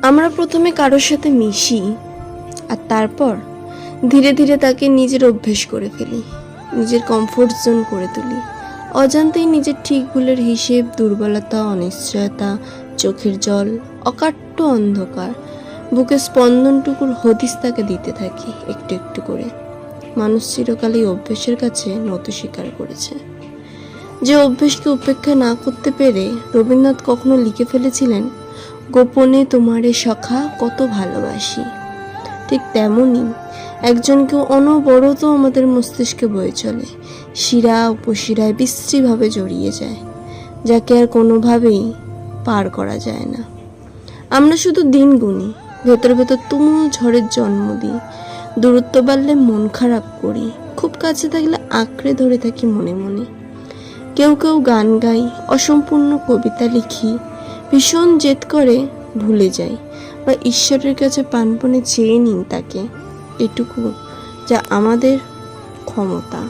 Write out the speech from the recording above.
আমরা প্রথমে কারোর সাথে মিশি, আর তারপর ধীরে ধীরে তাকে নিজের অভ্যেস করে ফেলি, নিজের কমফোর্ট জোন করে তুলি। অজান্তেই নিজের ঠিক ভুলের হিসেব, দুর্বলতা, অনিশ্চয়তা, চোখের জল, অকাট্য অন্ধকার, বুকের স্পন্দনটুকুর হদিস তাকে দিতে থাকি একটু একটু করে। মানুষ চিরকালই অভ্যেসের কাছে নত স্বীকার করেছে। যে অভ্যেসকে উপেক্ষা না করতে পেরে রবীন্দ্রনাথ কখনো লিখে ফেলেছিলেন, গোপনে তোমারে সখা কত ভালোবাসি। ঠিক তেমনই একজনকে অনবরত আমাদের মস্তিষ্কে বয়ে চলে, শিরা উপশিরায় বিশ্রীভাবে জড়িয়ে যায়, যাকে আর কোনোভাবেই পার করা যায় না। আমরা শুধু দিন গুনি, ভেতর ভেতর তুমুল ঝড়ের জন্ম দিই। দূরত্ব বাড়লে মন খারাপ করি, খুব কাছে থাকলে আঁকড়ে ধরে থাকি মনে মনে। কেউ কেউ গান গাই, অসম্পূর্ণ কবিতা লিখি, ভীষণ জেদ করে ভুলে যাই, বা ঈশ্বরের কাছে প্রাণপণে চেয়ে নিই তাকে, এটুকু যা আমাদের ক্ষমতা।